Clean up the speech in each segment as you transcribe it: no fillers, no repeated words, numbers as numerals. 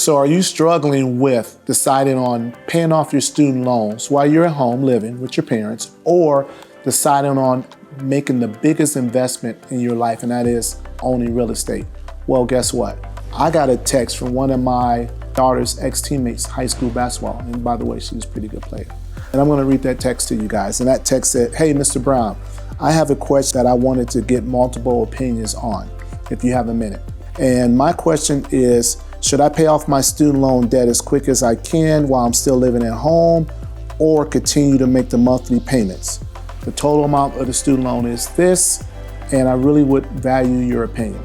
So are you struggling with deciding on paying off your student loans while you're at home living with your parents, or deciding on making the biggest investment in your life, and that is owning real estate? Well, guess what? I got a text from one of my daughter's ex-teammates, high school basketball, and by the way, she was a pretty good player. And I'm gonna read that text to you guys. And that text said, "Hey, Mr. Brown, I have a question that I wanted to get multiple opinions on, if you have a minute. And my question is, should I pay off my student loan debt as quick as I can while I'm still living at home, or continue to make the monthly payments? The total amount of the student loan is this, and I really would value your opinion."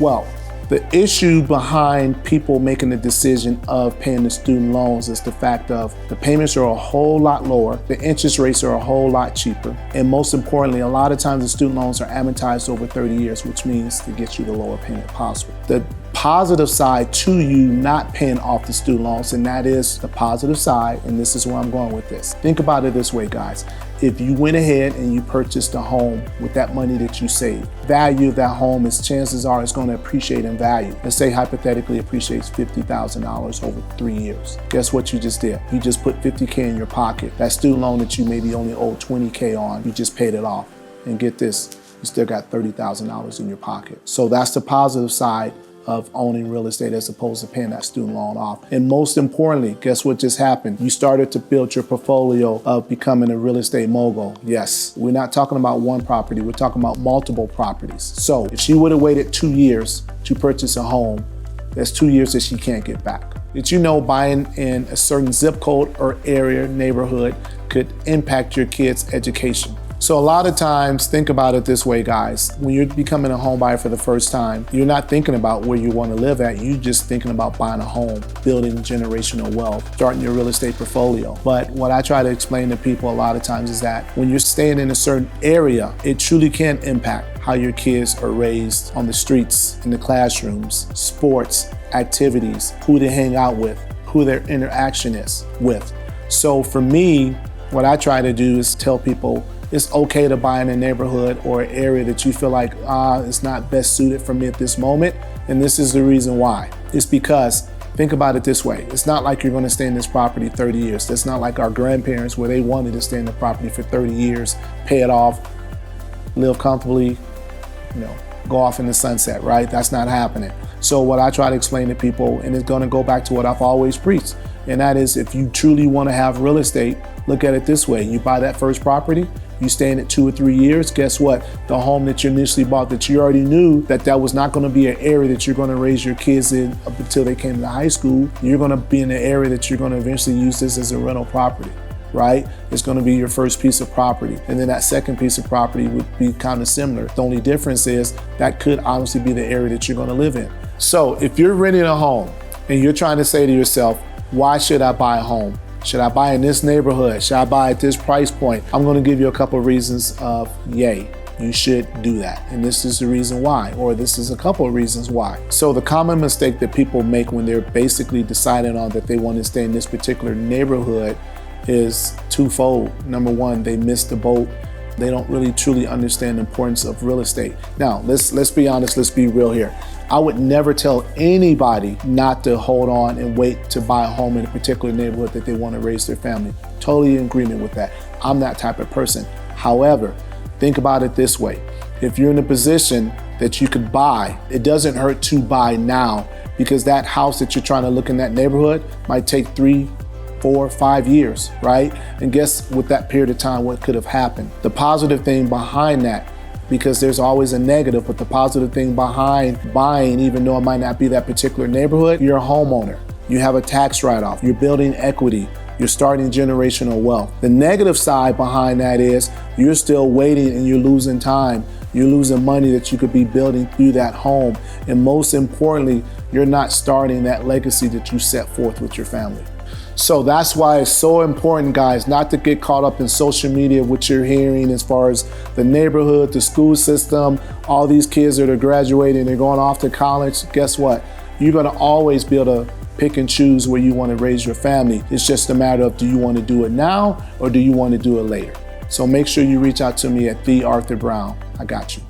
Well, the issue behind people making the decision of paying the student loans is the fact of the payments are a whole lot lower, the interest rates are a whole lot cheaper, and most importantly, a lot of times the student loans are amortized over 30 years, which means to get you the lower payment possible. The positive side to you not paying off the student loans, and that is the positive side, and this is where I'm going with this. Think about it this way, guys. If you went ahead and you purchased a home with that money that you saved, value of that home is, chances are, it's going to appreciate in value. Let's say hypothetically appreciates $50,000 over 3 years. Guess what you just did? You just put $50K in your pocket. That student loan that you maybe only owe $20K on, you just paid it off. And get this, you still got $30,000 in your pocket. So that's the positive side of owning real estate as opposed to paying that student loan off. And most importantly, guess what just happened? You started to build your portfolio of becoming a real estate mogul. Yes, we're not talking about one property, we're talking about multiple properties. So if she would have waited 2 years to purchase a home, that's 2 years that she can't get back. Did you know buying in a certain zip code or area, neighborhood, could impact your kids' education? So a lot of times, think about it this way, guys. When you're becoming a home buyer for the first time, you're not thinking about where you want to live at. You're just thinking about buying a home, building generational wealth, starting your real estate portfolio. But what I try to explain to people a lot of times is that when you're staying in a certain area, it truly can impact how your kids are raised on the streets, in the classrooms, sports, activities, who they hang out with, who their interaction is with. So for me, what I try to do is tell people, it's okay to buy in a neighborhood or an area that you feel like, it's not best suited for me at this moment. And this is the reason why. It's because, think about it this way. It's not like you're gonna stay in this property 30 years. That's not like our grandparents where they wanted to stay in the property for 30 years, pay it off, live comfortably, go off in the sunset, right? That's not happening. So what I try to explain to people, and it's gonna go back to what I've always preached, and that is, if you truly wanna have real estate, look at it this way. You buy that first property, you stay in it 2 or 3 years, guess what? The home that you initially bought that you already knew that was not gonna be an area that you're gonna raise your kids in up until they came to high school. You're gonna be in an area that you're gonna eventually use this as a rental property, right? It's gonna be your first piece of property. And then that second piece of property would be kind of similar. The only difference is that could honestly be the area that you're gonna live in. So if you're renting a home and you're trying to say to yourself, why should I buy a home? Should I buy in this neighborhood? Should I buy at this price point? I'm gonna give you a couple of reasons of yay, you should do that. And this is the reason why, or this is a couple of reasons why. So the common mistake that people make when they're basically deciding on that they want to stay in this particular neighborhood is twofold. Number one, they miss the boat. They don't really truly understand the importance of real estate. Now, let's be honest, let's be real here. I would never tell anybody not to hold on and wait to buy a home in a particular neighborhood that they want to raise their family. Totally in agreement with that. I'm that type of person. However, think about it this way. If you're in a position that you could buy, it doesn't hurt to buy now, because that house that you're trying to look in that neighborhood might take 3, 4, 5 years, right? And guess with that period of time, what could have happened? The positive thing behind that, because there's always a negative, but the positive thing behind buying, even though it might not be that particular neighborhood, you're a homeowner. You have a tax write-off, you're building equity, you're starting generational wealth. The negative side behind that is you're still waiting and you're losing time. You're losing money that you could be building through that home. And most importantly, you're not starting that legacy that you set forth with your family. So that's why it's so important, guys, not to get caught up in social media, what you're hearing as far as the neighborhood, the school system, all these kids that are graduating, they're going off to college. Guess what? You're gonna always be able to pick and choose where you wanna raise your family. It's just a matter of, do you wanna do it now or do you wanna do it later? So make sure you reach out to me at The Arthur Brown. I got you.